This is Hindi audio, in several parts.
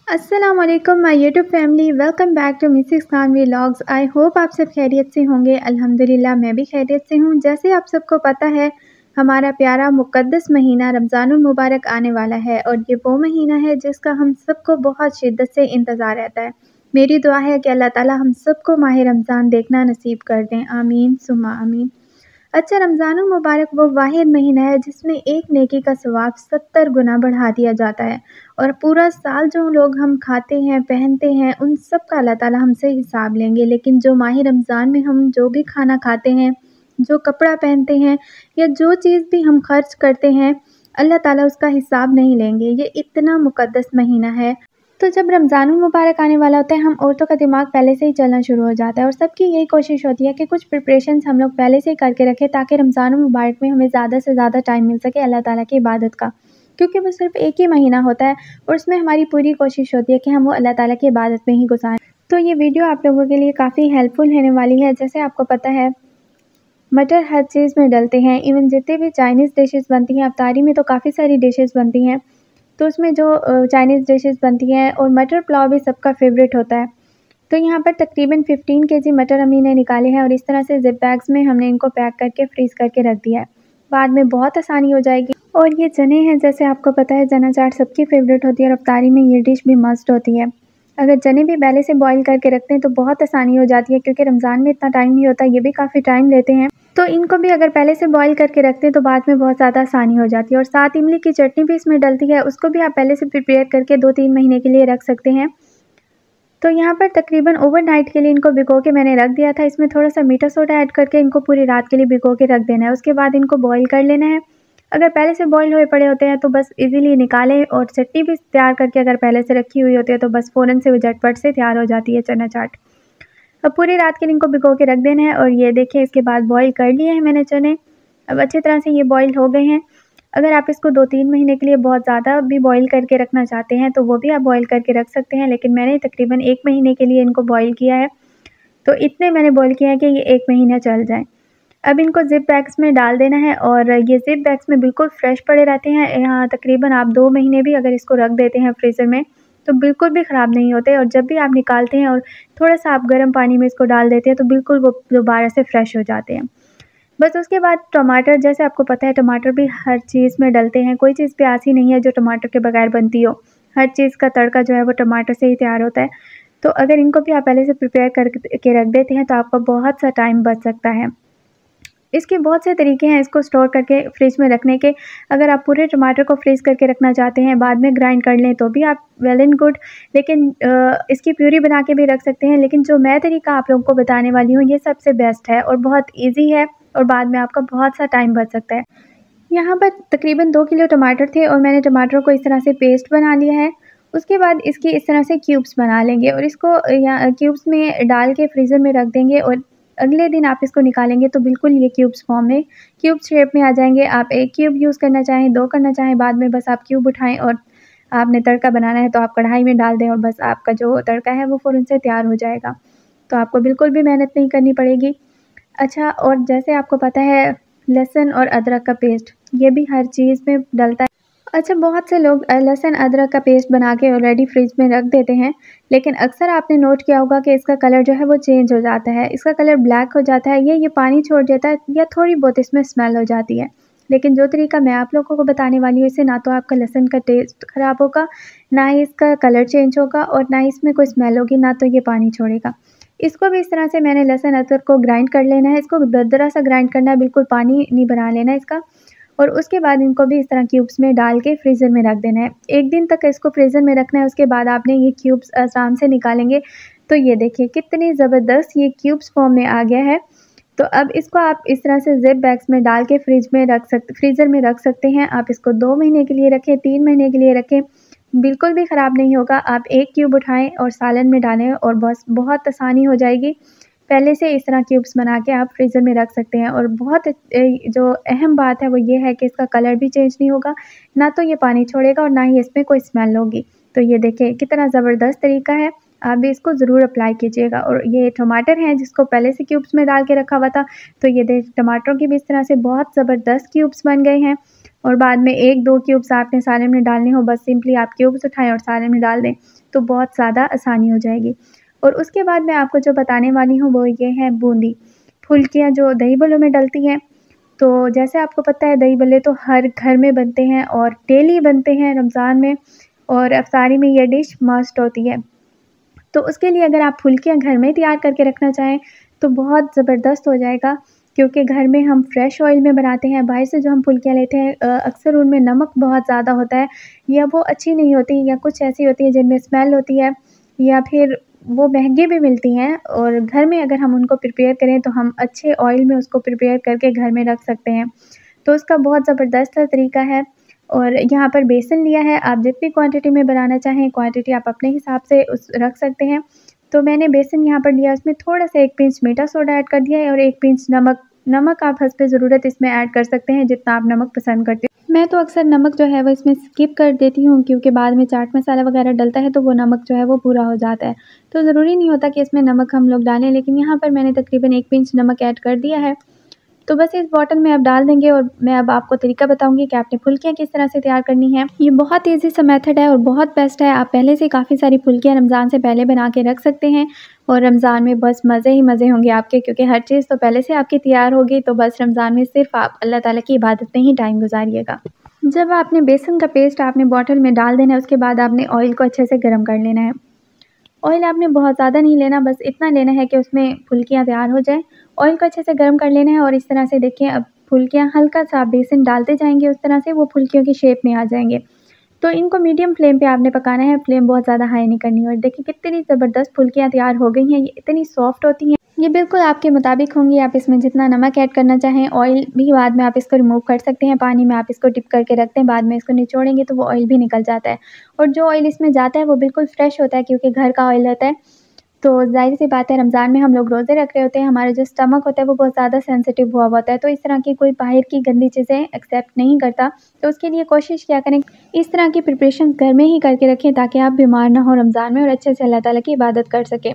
अस्सलाम वालेकुम my YouTube family, welcome back to Mrs Khan vlogs. I hope आप सब खैरियत से होंगे। अल्हम्दुलिल्लाह मैं भी खैरियत से हूँ। जैसे आप सबको पता है, हमारा प्यारा मुक़द्दस महीना रमज़ानुल मुबारक आने वाला है और ये वो महीना है जिसका हम सबको बहुत शिद्दत से इंतज़ार रहता है। मेरी दुआ है कि अल्लाह ताला हम सबको माह रमज़ान देखना नसीब कर दें, आमीन सुम्मा आमीन। अच्छा, रमज़ानुल मुबारक वो वाहिद महीना है जिसमें एक नेकी का सवाब 70 गुना बढ़ा दिया जाता है और पूरा साल जो लोग हम खाते हैं, पहनते हैं, उन सब का अल्लाह ताला हमसे हिसाब लेंगे। लेकिन जो माह रमज़ान में हम जो भी खाना खाते हैं, जो कपड़ा पहनते हैं या जो चीज़ भी हम खर्च करते हैं, अल्लाह ताला उसका हिसाब नहीं लेंगे। ये इतना मुक़द्दस महीना है। तो जब रमज़ानुल मुबारक आने वाला होता है, हम औरतों का दिमाग पहले से ही चलना शुरू हो जाता है और सबकी यही कोशिश होती है कि कुछ प्रिपरेशंस हम लोग पहले से ही करके रखें ताकि रमज़ानुल मुबारक में हमें ज़्यादा से ज़्यादा टाइम मिल सके अल्लाह ताला की इबादत का। क्योंकि वो सिर्फ़ एक ही महीना होता है और उसमें हमारी पूरी कोशिश होती है कि हम वो अल्लाह ताला की इबादत में ही गुज़ारें। तो ये वीडियो आप लोगों के लिए काफ़ी हेल्पफुल होने वाली है। जैसे आपको पता है, मटर हर चीज़ में डलते हैं, इवन जितने भी चाइनीज़ डिशेज़ बनती हैं, अफ्तारी में तो काफ़ी सारी डिशेज़ बनती हैं। तो उसमें जो चाइनीज़ डिशेज़ बनती हैं और मटर पुलाव भी सबका फ़ेवरेट होता है। तो यहाँ पर तकरीबन 15 केजी मटर अम्मी ने निकाले हैं और इस तरह से ज़िप बैग्स में हमने इनको पैक करके फ्रीज़ करके रख दिया है। बाद में बहुत आसानी हो जाएगी। और ये चने हैं, जैसे आपको पता है चना चाट सबकी फ़ेवरेट होती है और अफ्तारी में ये डिश भी मस्ट होती है। अगर चने भी पहले से बॉयल करके रखते हैं तो बहुत आसानी हो जाती है, क्योंकि रमज़ान में इतना टाइम नहीं होता, ये भी काफ़ी टाइम लेते हैं। तो इनको भी अगर पहले से बॉयल करके रखते हैं तो बाद में बहुत ज़्यादा आसानी हो जाती है। और साथ इमली की चटनी भी इसमें डलती है, उसको भी आप पहले से प्रिपेयर करके 2-3 महीने के लिए रख सकते हैं। तो यहाँ पर तकरीबन ओवरनाइट के लिए इनको भिगो के मैंने रख दिया था। इसमें थोड़ा-सा मीठा सोडा ऐड करके इनको पूरी रात के लिए भिगो के रख देना है। उसके बाद इनको बॉयल कर लेना है। अगर पहले से बॉयल हुए पड़े होते हैं तो बस इजीली निकालें, और चटनी भी तैयार करके अगर पहले से रखी हुई होती है तो बस फ़ौरन से वो झटपट से तैयार हो जाती है चना चाट। अब पूरी रात के लिए इनको भिगो के रख देना है और ये देखिए इसके बाद बॉयल कर लिए हैं मैंने चने। अब अच्छी तरह से ये बॉयल हो गए हैं। अगर आप इसको 2-3 महीने के लिए बहुत ज़्यादा भी बॉयल करके रखना चाहते हैं तो वो भी आप बॉयल करके रख सकते हैं, लेकिन मैंने तकरीबन 1 महीने के लिए इनको बॉयल किया है। तो इतने मैंने बॉयल किया है कि ये 1 महीना चल जाए। अब इनको ज़िप बैग्स में डाल देना है और ये ज़िप बैग्स में बिल्कुल फ्रेश पड़े रहते हैं। यहाँ तकरीबन आप 2 महीने भी अगर इसको रख देते हैं फ्रीज़र में तो बिल्कुल भी ख़राब नहीं होते, और जब भी आप निकालते हैं और थोड़ा-सा आप गर्म पानी में इसको डाल देते हैं तो बिल्कुल वो दोबारा से फ्रेश हो जाते हैं। बस उसके बाद टमाटर, जैसे आपको पता है टमाटर भी हर चीज़ में डलते हैं। कोई चीज़ भी ऐसी नहीं है जो टमाटर के बगैर बनती हो। हर चीज़ का तड़का जो है वो टमाटर से ही तैयार होता है। तो अगर इनको भी आप पहले से प्रिपेयर करके रख देते हैं तो आपका बहुत सा टाइम बच सकता है। इसके बहुत से तरीके हैं इसको स्टोर करके फ्रिज में रखने के। अगर आप पूरे टमाटर को फ्रीज़ करके रखना चाहते हैं, बाद में ग्राइंड कर लें तो भी आप वेल एंड गुड, लेकिन इसकी प्यूरी बना के भी रख सकते हैं। लेकिन जो मैं तरीका आप लोगों को बताने वाली हूँ ये सबसे बेस्ट है और बहुत ईज़ी है और बाद में आपका बहुत सा टाइम बच सकता है। यहाँ पर तकरीबन 2 किलो टमाटर थे और मैंने टमाटर को इस तरह से पेस्ट बना लिया है। उसके बाद इसकी इस तरह से क्यूब्स बना लेंगे और इसको या क्यूब्स में डाल के फ्रीज़र में रख देंगे और अगले दिन आप इसको निकालेंगे तो बिल्कुल ये क्यूब्स फॉर्म में, क्यूब्स शेप में आ जाएँगे। आप 1 क्यूब यूज़ करना चाहें, 2 करना चाहें, बाद में बस आप क्यूब उठाएँ और आपने तड़का बनाना है तो आप कढ़ाई में डाल दें और बस आपका जो तड़का है वो फ़ौरन से तैयार हो जाएगा। तो आपको बिल्कुल भी मेहनत नहीं करनी पड़ेगी। अच्छा, और जैसे आपको पता है लहसुन और अदरक का पेस्ट, ये भी हर चीज़ में डलता है। अच्छा, बहुत से लोग लहसुन अदरक का पेस्ट बना के ऑलरेडी फ्रिज में रख देते हैं, लेकिन अक्सर आपने नोट किया होगा कि इसका कलर जो है वो चेंज हो जाता है, इसका कलर ब्लैक हो जाता है, ये पानी छोड़ देता है या थोड़ी बहुत इसमें स्मेल हो जाती है। लेकिन जो तरीका मैं आप लोगों को बताने वाली हूँ, इससे ना तो आपका लहसुन का टेस्ट ख़राब होगा, ना ही इसका कलर चेंज होगा और ना ही इसमें कोई स्मेल होगी, ना तो ये पानी छोड़ेगा। इसको भी इस तरह से मैंने लहसुन अदरक को ग्राइंड कर लेना है। इसको दरदरा सा ग्राइंड करना है, बिल्कुल पानी नहीं बना लेना इसका। और उसके बाद इनको भी इस तरह क्यूब्स में डाल के फ्रीज़र में रख देना है। 1 दिन तक इसको फ्रीज़र में रखना है, उसके बाद आपने ये क्यूब्स आराम से निकालेंगे तो ये देखिए कितनी ज़बरदस्त ये क्यूब्स फॉर्म में आ गया है। तो अब इसको आप इस तरह से ज़िप बैग्स में डाल के फ्रीज़र में रख सकते हैं। आप इसको 2 महीने के लिए रखें, 3 महीने के लिए रखें, बिल्कुल भी ख़राब नहीं होगा। आप 1 क्यूब उठाएँ और सालन में डालें और बस बहुत आसानी हो जाएगी। पहले से इस तरह क्यूब्स बना के आप फ्रीज़र में रख सकते हैं और बहुत जो अहम बात है वो ये है कि इसका कलर भी चेंज नहीं होगा, ना तो ये पानी छोड़ेगा और ना ही इसमें कोई स्मेल होगी। तो ये देखिए कितना ज़बरदस्त तरीका है, आप भी इसको ज़रूर अप्लाई कीजिएगा। और ये टमाटर हैं जिसको पहले से क्यूब्स में डाल के रखा हुआ था, तो ये टमाटरों की भी इस तरह से बहुत ज़बरदस्त क्यूब्स बन गए हैं। और बाद में 1-2 क्यूब्स आपने सालन में डालने हो, बस सिंपली आप क्यूब्स उठाएँ और सालन में डाल दें। तो बहुत ज़्यादा आसानी हो जाएगी। और उसके बाद मैं आपको जो बताने वाली हूँ वो ये है बूंदी। फुल्कियाँ जो दही बल्लों में डलती हैं, तो जैसे आपको पता है दही बल्ले तो हर घर में बनते हैं और डेली बनते हैं रमज़ान में, और इफ्तारी में ये डिश मस्ट होती है। तो उसके लिए अगर आप फुल्कियाँ घर में तैयार करके रखना चाहें तो बहुत ज़बरदस्त हो जाएगा, क्योंकि घर में हम फ्रेश ऑयल में बनाते हैं। बाहर से जो हम फुल्कियाँ लेते हैं अक्सर उनमें नमक बहुत ज़्यादा होता है, या वो अच्छी नहीं होती, या कुछ ऐसी होती है जिनमें स्मेल होती है, या फिर वो महंगी भी मिलती हैं। और घर में अगर हम उनको प्रिपेयर करें तो हम अच्छे ऑयल में उसको प्रिपेयर करके घर में रख सकते हैं। तो उसका बहुत ज़बरदस्त तरीका है। और यहाँ पर बेसन लिया है, आप जितनी क्वांटिटी में बनाना चाहें क्वांटिटी आप अपने हिसाब से उस रख सकते हैं। तो मैंने बेसन यहाँ पर लिया, उसमें थोड़ा-सा 1 पिंच मीठा सोडा ऐड कर दिया है और 1 पिंच नमक। नमक आप हस्बे ज़रूरत इसमें ऐड कर सकते हैं जितना आप नमक पसंद करते हो। मैं तो अक्सर नमक जो है वो इसमें स्किप कर देती हूँ, क्योंकि बाद में चाट मसाला वगैरह डलता है तो वो नमक जो है वो पूरा हो जाता है। तो ज़रूरी नहीं होता कि इसमें नमक हम लोग डालें, लेकिन यहाँ पर मैंने तकरीबन 1 पिंच नमक ऐड कर दिया है। तो बस इस बॉटल में आप डाल देंगे, और मैं अब आपको तरीका बताऊंगी कि आपने फुल्कियाँ किस तरह से तैयार करनी है। ये बहुत ईजी सा मेथड है और बहुत बेस्ट है। आप पहले से काफ़ी सारी फुल्कियाँ रमज़ान से पहले बना के रख सकते हैं, और रमज़ान में बस मज़े ही मज़े होंगे आपके, क्योंकि हर चीज़ तो पहले से आपकी तैयार होगी। तो बस रमज़ान में सिर्फ आप अल्लाह ताला की इबादत में ही टाइम गुजारिएगा। जब आपने बेसन का पेस्ट आपने बॉटल में डाल देना है, उसके बाद आपने ऑयल को अच्छे से गर्म कर लेना है। ऑयल आपने बहुत ज़्यादा नहीं लेना, बस इतना लेना है कि उसमें फुल्कियाँ तैयार हो जाएँ। ऑयल को अच्छे से गर्म कर लेना है, और इस तरह से देखिए अब फुल्कियाँ हल्का-सा बेसन डालते जाएँगे, उस तरह से वो फुल्कियों की शेप में आ जाएँगे। तो इनको मीडियम फ्लेम पे आपने पकाना है, फ्लेम बहुत ज़्यादा हाई नहीं करनी है। और देखिए कितनी ज़बरदस्त फुल्कियाँ तैयार हो गई हैं, ये इतनी सॉफ्ट होती हैं। ये बिल्कुल आपके मुताबिक होंगी, आप इसमें जितना नमक ऐड करना चाहें, ऑयल भी बाद में आप इसको रिमूव कर सकते हैं, पानी में आप इसको डिप करके रखते हैं, बाद में इसको निचोड़ेंगे तो वो ऑयल भी निकल जाता है। और जो ऑयल इसमें जाता है वो बिल्कुल फ्रेश होता है, क्योंकि घर का ऑयल होता है। तो ज़ाहिर-सी बात है रमज़ान में हम लोग रोज़े रख रहे होते हैं, हमारा जो स्टमक होता है वो बहुत ज़्यादा सेंसिटिव हुआ होता है, तो इस तरह की कोई बाहर की गंदी चीज़ें एक्सेप्ट नहीं करता। तो उसके लिए कोशिश किया करें इस तरह की प्रिपरेशन घर में ही करके रखें, ताकि आप बीमार ना हो रमज़ान में और अच्छे से अल्लाह ताला की इबादत कर सकें।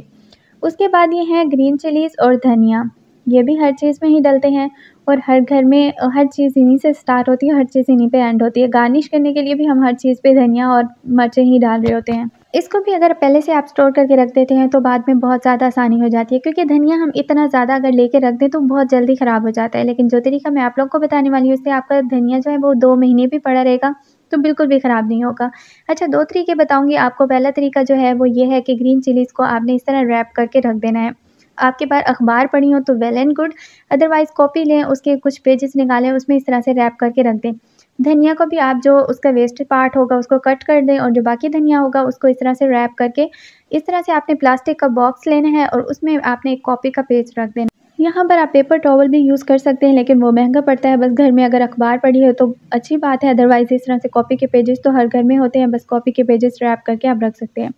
उसके बाद ये हैं ग्रीन चिलीज़ और धनिया, ये भी हर चीज़ में ही डलते हैं, और हर घर में हर चीज़ इन्हीं से स्टार्ट होती है, हर चीज़ इन्हीं पे एंड होती है। गार्निश करने के लिए भी हम हर चीज़ पे धनिया और मिर्चें ही डाल रहे होते हैं। इसको भी अगर पहले से आप स्टोर करके रख देते हैं तो बाद में बहुत ज़्यादा आसानी हो जाती है, क्योंकि धनिया हम इतना ज़्यादा अगर लेके रख दें तो बहुत जल्दी ख़राब हो जाता है। लेकिन जो तरीका मैं आप लोगों को बताने वाली हूँ, उससे आपका धनिया जो है वो 2 महीने भी पड़ा रहेगा, तो बिल्कुल भी ख़राब नहीं होगा। अच्छा, 2 तरीके बताऊँगी आपको। पहला तरीका जो है वो ये है कि ग्रीन चिलीज़ को आपने इस तरह रैप करके रख देना है। आपके पास अखबार पड़ी हो तो well and good, otherwise copy लें, उसके कुछ पेजेस निकालें, उसमें इस तरह से रैप करके रख दें। धनिया को भी आप जो उसका वेस्ट पार्ट होगा उसको कट कर दें, और जो बाकी धनिया होगा उसको इस तरह से रैप करके इस तरह से आपने प्लास्टिक का बॉक्स लेना है, और उसमें आपने एक कॉपी का पेज रख देना। यहाँ पर आप पेपर टॉवल भी यूज़ कर सकते हैं, लेकिन वो महंगा पड़ता है। बस घर में अगर अखबार पड़ी है तो अच्छी बात है, अदरवाइज़ इस तरह से कॉपी के पेजेस तो हर घर में होते हैं, बस कॉपी के पेजेस रैप करके आप रख सकते हैं।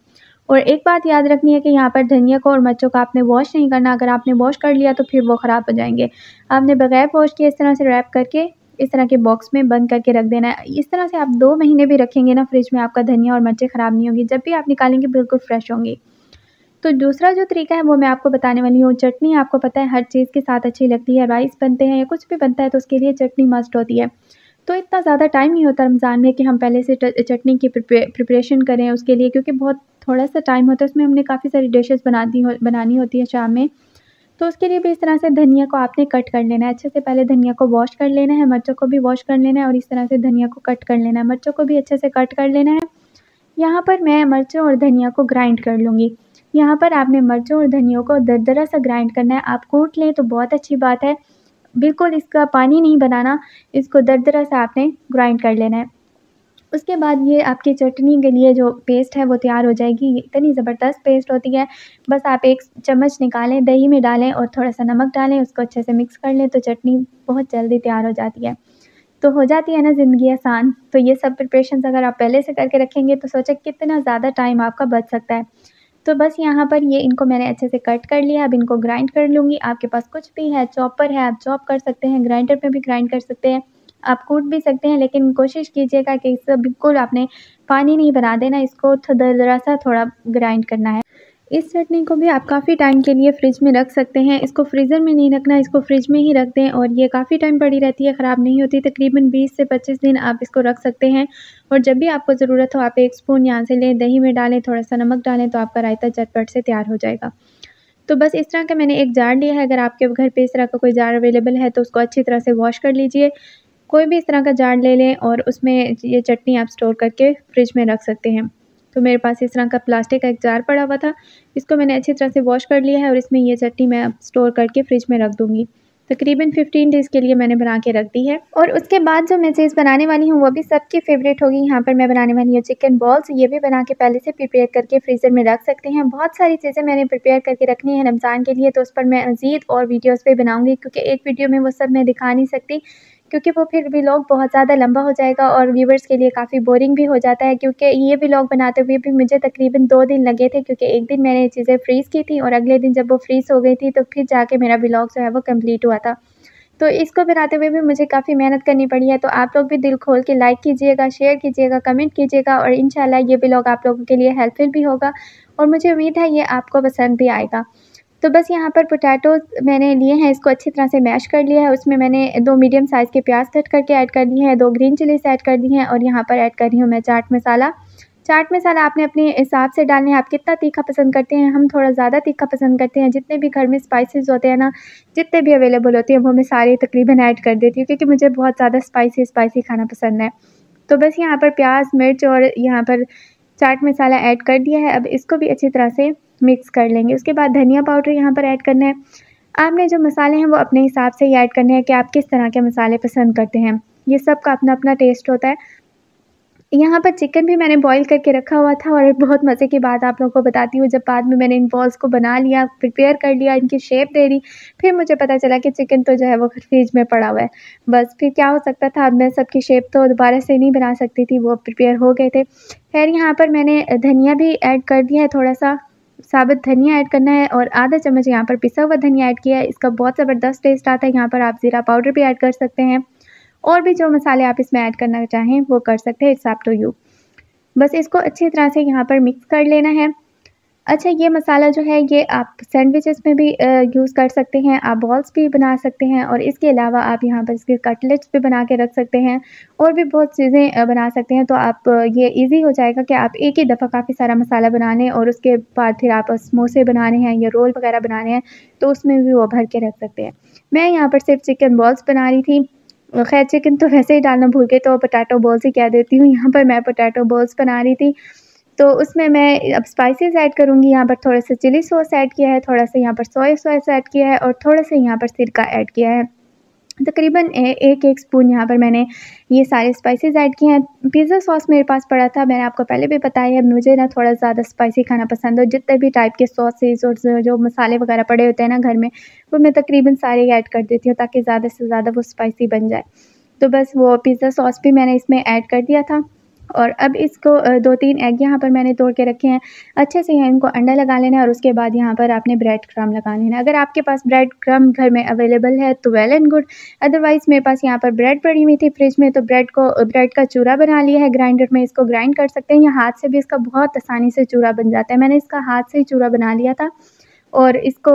और एक बात याद रखनी है कि यहाँ पर धनिया को और मिर्चों को आपने वॉश नहीं करना। अगर आपने वॉश कर लिया तो फिर वो ख़राब हो जाएँगे। आपने बगैर वॉश किए इस तरह से रैप करके इस तरह के बॉक्स में बंद करके रख देना है। इस तरह से आप 2 महीने भी रखेंगे ना फ्रिज में, आपका धनिया और मिर्चें ख़राब नहीं होंगी, जब भी आप निकालेंगे बिल्कुल फ्रेश होंगी। तो दूसरा जो तरीका है वो मैं आपको बताने वाली हूँ। चटनी आपको पता है हर चीज़ के साथ अच्छी लगती है, राइस बनते हैं या कुछ भी बनता है तो उसके लिए चटनी मस्ट होती है। तो इतना ज़्यादा टाइम नहीं होता रमज़ान में कि हम पहले से चटनी की प्रिपरेशन करें उसके लिए, क्योंकि बहुत थोड़ा-सा टाइम होता है, उसमें हमने काफ़ी सारी डिशेज़ बनानी होती है शाम में। तो उसके लिए भी इस तरह से धनिया को आपने कट कर लेना है। अच्छे से पहले धनिया को वॉश कर लेना है, मिर्चों को भी वॉश कर लेना है, और इस तरह से धनिया को कट कर लेना है। मिर्चों को भी अच्छे से कट कर लेना है। यहाँ पर मैं मिर्चों और धनिया को ग्राइंड कर लूँगी। यहाँ पर आपने मिर्चों और धनिया को दरदरा सा ग्राइंड करना है। आप कूट लें तो बहुत अच्छी बात है, बिल्कुल इसका पानी नहीं बनाना, इसको दरदरा सा आपने ग्राइंड कर लेना है। उसके बाद ये आपकी चटनी के लिए जो पेस्ट है वो तैयार हो जाएगी। ये इतनी ज़बरदस्त पेस्ट होती है, बस आप 1 चम्मच निकालें, दही में डालें और थोड़ा-सा नमक डालें, उसको अच्छे से मिक्स कर लें तो चटनी बहुत जल्दी तैयार हो जाती है। तो हो जाती है ना ज़िंदगी आसान। तो ये सब प्रिपरेशंस अगर आप पहले से करके रखेंगे तो सोचें कितना ज़्यादा टाइम आपका बच सकता है। तो बस यहाँ पर ये इनको मैंने अच्छे से कट कर लिया, अब इनको ग्राइंड कर लूँगी। आपके पास कुछ भी है, चॉपर है, आप चॉप कर सकते हैं, ग्राइंडर पे भी ग्राइंड कर सकते हैं, आप कूट भी सकते हैं, लेकिन कोशिश कीजिएगा कि इससे बिल्कुल आपने पानी नहीं बना देना, इसको दरदरा सा थोड़ा ग्राइंड करना है। इस चटनी को भी आप काफ़ी टाइम के लिए फ्रिज में रख सकते हैं। इसको फ्रीज़र में नहीं रखना, इसको फ्रिज में ही रख दें और ये काफ़ी टाइम पड़ी रहती है, ख़राब नहीं होती। तकरीबन 20 से 25 दिन आप इसको रख सकते हैं और जब भी आपको ज़रूरत हो आप 1 स्पून यहाँ से लें, दही में डालें, थोड़ा-सा नमक डालें तो आपका रायता झटपट से तैयार हो जाएगा। तो बस इस तरह का मैंने एक जार लिया है, अगर आपके घर पे इस तरह का कोई जार अवेलेबल है तो उसको अच्छी तरह से वॉश कर लीजिए। कोई भी इस तरह का जार ले लें और उसमें ये चटनी आप स्टोर करके फ्रिज में रख सकते हैं। तो मेरे पास इस तरह का प्लास्टिक का एक जार पड़ा हुआ था, इसको मैंने अच्छी तरह से वॉश कर लिया है और इसमें ये चटनी मैं अब स्टोर करके फ्रिज में रख दूँगी। तकरीबन 15 डेज़ के लिए मैंने बना के रख दी है और उसके बाद जो मैं चीज़ बनाने वाली हूँ वो भी सबकी फ़ेवरेट होगी। यहाँ पर मैं बनाने वाली हूँ चिकन बॉल्स, ये भी बना के पहले से प्रिपेयर करके फ्रीज़र में रख सकते हैं। बहुत सारी चीज़ें मैंने प्रिपेयर करके रखनी है रमज़ान के लिए, तो उस पर मैं मज़ीद और वीडियोज़ भी बनाऊँगी क्योंकि एक वीडियो में वो सब मैं दिखा नहीं सकती, क्योंकि वो फिर व्लॉग बहुत ज़्यादा लंबा हो जाएगा और व्यूवर्स के लिए काफ़ी बोरिंग भी हो जाता है। क्योंकि ये व्लॉग बनाते हुए भी मुझे तकरीबन 2 दिन लगे थे, क्योंकि एक दिन मैंने ये चीज़ें फ्रीज़ की थी और अगले दिन जब वो फ्रीज़ हो गई थी तो फिर जाके मेरा व्लॉग जो है वो कंप्लीट हुआ था। तो इसको बनाते हुए भी मुझे काफ़ी मेहनत करनी पड़ी है। तो आप लोग भी दिल खोल के लाइक कीजिएगा, शेयर कीजिएगा, कमेंट कीजिएगा और इंशाल्लाह ये व्लॉग आप लोगों के लिए हेल्पफुल भी होगा और मुझे उम्मीद है ये आपको पसंद भी आएगा। तो बस यहाँ पर पोटैटोज़ मैंने लिए हैं, इसको अच्छी तरह से मैश कर लिया है। उसमें मैंने 2 मीडियम साइज़ के प्याज कट करके ऐड कर दिए हैं, 2 ग्रीन चिलीज़ ऐड कर दी हैं और यहाँ पर ऐड कर रही हूँ मैं चाट मसाला। चाट मसाला आपने अपने हिसाब से डालना है, आप कितना तीखा पसंद करते हैं। हम थोड़ा ज़्यादा तीखा पसंद करते हैं। जितने भी घर में स्पाइसेस होते हैं ना, जितने भी अवेलेबल होते हैं वो मैं सारे तकरीबन ऐड कर देती हूँ, क्योंकि मुझे बहुत ज़्यादा स्पाइसी खाना पसंद है। तो बस यहाँ पर प्याज, मिर्च और यहाँ पर चाट मसाला ऐड कर दिया है। अब इसको भी अच्छी तरह से मिक्स कर लेंगे। उसके बाद धनिया पाउडर यहाँ पर ऐड करना है। आपने जो मसाले हैं वो अपने हिसाब से ही ऐड करने हैं कि आप किस तरह के मसाले पसंद करते हैं। ये सबका अपना-अपना टेस्ट होता है। यहाँ पर चिकन भी मैंने बॉयल करके रखा हुआ था और एक बहुत मज़े की बात आप लोगों को बताती हूँ, जब बाद में मैंने इन बॉल्स को बना लिया, प्रिपेयर कर लिया, इनकी शेप दे दी, फिर मुझे पता चला कि चिकन तो जो है वो फ्रिज में पड़ा हुआ है। बस फिर क्या हो सकता था, अब मैं सबकी शेप तो दोबारा से नहीं बना सकती थी, वो प्रिपेयर हो गए थे। ख़ैर यहाँ पर मैंने धनिया भी ऐड कर दिया है, थोड़ा-सा साबुत धनिया ऐड करना है और आधा चम्मच यहाँ पर पिसा हुआ धनिया ऐड किया है। इसका बहुत ज़बरदस्त टेस्ट आता है। यहाँ पर आप ज़ीरा पाउडर भी ऐड कर सकते हैं और भी जो मसाले आप इसमें ऐड करना चाहें वो कर सकते हैं, इट्स अप टू यू। बस इसको अच्छी तरह से यहाँ पर मिक्स कर लेना है। अच्छा, ये मसाला जो है ये आप सैंडविचेस में भी यूज़ कर सकते हैं, आप बॉल्स भी बना सकते हैं और इसके अलावा आप यहाँ पर इसके कटलेट्स भी बना के रख सकते हैं और भी बहुत चीज़ें बना सकते हैं। तो आप ये ईज़ी हो जाएगा कि आप एक ही दफ़ा काफ़ी सारा मसाला बना लें और उसके बाद फिर आप समोसे बनाने हैं या रोल वगैरह बनाने हैं तो उसमें भी वो भर के रख सकते हैं। मैं यहाँ पर सिर्फ चिकन बॉल्स बना रही थी। ख़ैर चिकन तो वैसे ही डालना भूल गई तो पोटैटो बॉल्स ही कह देती हूँ। यहाँ पर मैं पोटैटो बॉल्स बना रही थी। तो उसमें मैं अब स्पाइसेस ऐड करूँगी। यहाँ पर थोड़ा-सा चिली सॉस ऐड किया है, थोड़ा-सा यहाँ पर सोया सॉस ऐड किया है और थोड़ा-सा यहाँ पर सिरका ऐड किया है। तकरीबन 1-1 स्पून यहाँ पर मैंने ये सारे स्पाइसेस ऐड किए हैं। पिज़्ज़ा सॉस मेरे पास पड़ा था, मैंने आपको पहले भी बताया है, मुझे ना थोड़ा ज़्यादा स्पाइसी खाना पसंद है। जितने भी टाइप के सॉसेस और जो मसाले वगैरह पड़े होते हैं ना घर में, वो मैं तकरीबन सारे ऐड कर देती हूँ ताकि ज़्यादा से ज़्यादा वो स्पाइसी बन जाए। तो बस वो पिज़्ज़ा सॉस भी मैंने इसमें ऐड कर दिया था और अब इसको 2-3 एग यहाँ पर मैंने तोड़ के रखे हैं। अच्छे से यहाँ इनको अंडा लगा लेना है और उसके बाद यहाँ पर आपने ब्रेड क्रम्ब लगा लेना है। अगर आपके पास ब्रेड क्रम्ब घर में अवेलेबल है तो वेल एंड गुड, अदरवाइज़ मेरे पास यहाँ पर ब्रेड पड़ी हुई थी फ्रिज में, तो ब्रेड का चूरा बना लिया है ग्राइंडर में, इसको ग्राइंड कर सकते हैं या हाथ से भी इसका बहुत आसानी से चूरा बन जाता है। मैंने इसका हाथ से ही चूरा बना लिया था और इसको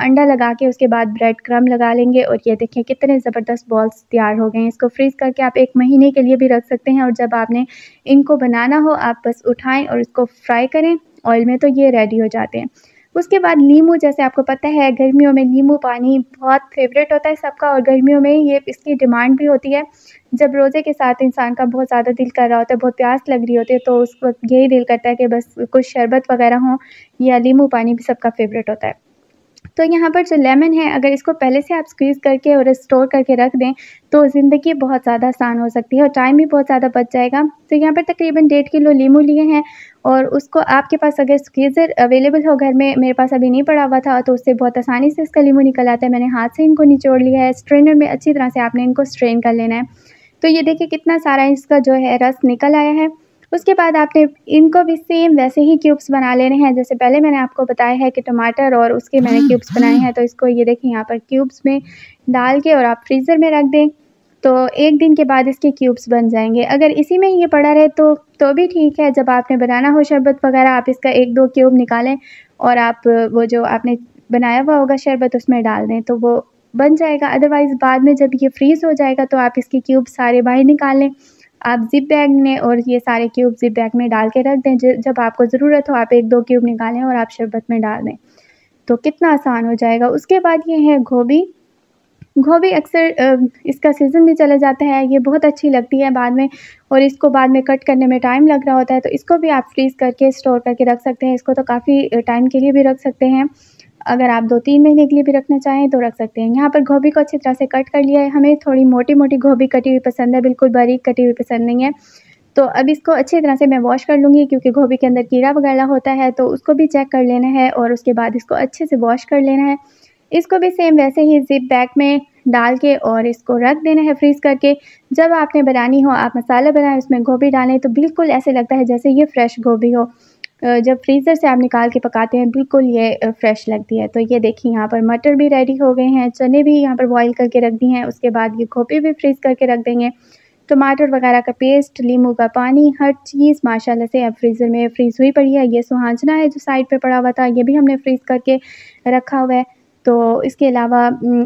अंडा लगा के उसके बाद ब्रेड क्रम्ब लगा लेंगे और ये देखिए कितने ज़बरदस्त बॉल्स तैयार हो गए हैं। इसको फ्रीज़ करके आप 1 महीने के लिए भी रख सकते हैं और जब आपने इनको बनाना हो आप बस उठाएँ और इसको फ्राई करें ऑयल में, तो ये रेडी हो जाते हैं। उसके बाद नींबू, जैसे आपको पता है गर्मियों में नींबू पानी बहुत फ़ेवरेट होता है सबका और गर्मियों में ये इसकी डिमांड भी होती है। जब रोज़े के साथ इंसान का बहुत ज़्यादा दिल कर रहा होता है, बहुत प्यास लग रही होती है, तो उस वक़्त यही दिल करता है कि बस कुछ शरबत वग़ैरह हो या नींबू पानी भी सबका फ़ेवरेट होता है। तो यहाँ पर जो लेमन है, अगर इसको पहले से आप स्क्वीज़ करके और स्टोर करके रख दें तो ज़िंदगी बहुत ज़्यादा आसान हो सकती है और टाइम भी बहुत ज़्यादा बच जाएगा। तो यहाँ पर तकरीबन 1.5 किलो नींबू लिए हैं और उसको आपके पास अगर स्क्वीज़र अवेलेबल हो घर में, मेरे पास अभी नहीं पड़ा हुआ था, तो उससे बहुत आसानी से इसका नींबू निकल आता है। मैंने हाथ से इनको निचोड़ लिया है। स्ट्रेनर में अच्छी तरह से आपने इनको स्ट्रेन कर लेना है। तो ये देखिए कितना सारा इसका जो है रस निकल आया है। उसके बाद आपने इनको भी सेम वैसे ही क्यूब्स बना लेने हैं जैसे पहले मैंने आपको बताया है कि टमाटर और उसके मैंने क्यूब्स बनाए हैं। तो इसको ये देखिए यहाँ पर क्यूब्स में डाल के और आप फ्रीज़र में रख दें। तो 1 दिन के बाद इसके क्यूब्स बन जाएँगे। अगर इसी में ये पड़ा रहे तो भी ठीक है, जब आपने बनाना हो शरबत वग़ैरह आप इसका 1-2 क्यूब निकालें और आप वो जो आपने बनाया हुआ होगा शरबत उसमें डाल दें, तो वो बन जाएगा। अदरवाइज़ बाद में जब ये फ्रीज़ हो जाएगा तो आप इसके क्यूब सारे बाहर निकाल लें। आप ज़िप बैग में और ये सारे क्यूब ज़िप बैग में डाल के रख दें। जब आपको ज़रूरत हो आप 1-2 क्यूब निकालें और आप शरबत में डाल दें, तो कितना आसान हो जाएगा। उसके बाद ये है गोभी। गोभी अक्सर इसका सीज़न भी चला जाता है, ये बहुत अच्छी लगती है बाद में और इसको बाद में कट करने में टाइम लग रहा होता है, तो इसको भी आप फ्रीज़ करके स्टोर करके रख सकते हैं। इसको तो काफ़ी टाइम के लिए भी रख सकते हैं। अगर आप 2-3 महीने के लिए भी रखना चाहें तो रख सकते हैं। यहाँ पर गोभी को अच्छी तरह से कट कर लिया है। हमें थोड़ी मोटी-मोटी गोभी कटी हुई पसंद है, बिल्कुल बारीक कटी हुई पसंद नहीं है। तो अब इसको अच्छी तरह से मैं वॉश कर लूँगी क्योंकि गोभी के अंदर कीड़ा वगैरह होता है, तो उसको भी चेक कर लेना है और उसके बाद इसको अच्छे से वॉश कर लेना है। इसको भी सेम वैसे ही ज़िप बैग में डाल के और इसको रख देना है फ्रीज़ करके। जब आपने बनानी हो, आप मसाला बनाएँ, उसमें गोभी डालें तो बिल्कुल ऐसे लगता है जैसे ये फ्रेश गोभी हो। जब फ्रीज़र से आप निकाल के पकाते हैं बिल्कुल ये फ्रेश लगती है। तो ये देखिए यहाँ पर मटर भी रेडी हो गए हैं, चने भी यहाँ पर बॉयल करके रख दी हैं, उसके बाद ये गोभी भी फ्रीज़ करके रख देंगे। टमाटर वगैरह का पेस्ट, नींबू का पानी, हर चीज़ माशाल्लाह से अब फ्रीज़र में फ्रीज़ हुई पड़ी है। ये सुहांजना है जो साइड पे पड़ा हुआ था, ये भी हमने फ्रीज़ करके रखा हुआ है। तो इसके अलावा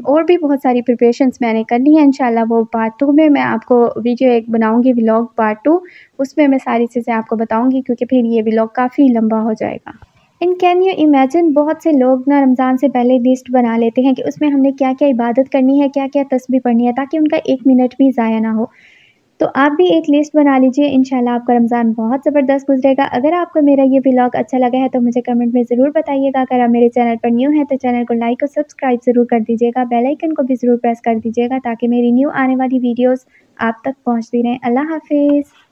और भी बहुत सारी प्रिपरेशंस मैंने करनी है, इंशाल्लाह वो पार्ट 2 में मैं आपको वीडियो एक बनाऊँगी, व्लॉग पार्ट 2, उसमें मैं सारी चीज़ें आपको बताऊँगी क्योंकि फिर ये व्लॉग काफ़ी लंबा हो जाएगा। एंड कैन यू इमेजिन, बहुत से लोग ना रमज़ान से पहले लिस्ट बना लेते हैं कि उसमें हमने क्या-क्या इबादत करनी है, क्या-क्या तस्बीह पढ़नी है ताकि उनका 1 मिनट भी ज़ाया ना हो। तो आप भी एक लिस्ट बना लीजिए, इंशाल्लाह आपका रमज़ान बहुत ज़बरदस्त गुज़रेगा। अगर आपको मेरा ये व्लॉग अच्छा लगा है तो मुझे कमेंट में ज़रूर बताइएगा। अगर आप मेरे चैनल पर न्यू हैं तो चैनल को लाइक और सब्सक्राइब ज़रूर कर दीजिएगा। बेल आइकन को भी ज़रूर प्रेस कर दीजिएगा ताकि मेरी न्यू आने वाली वीडियोज़ आप तक पहुँचती रहें। अल्लाह हाफ़िज़।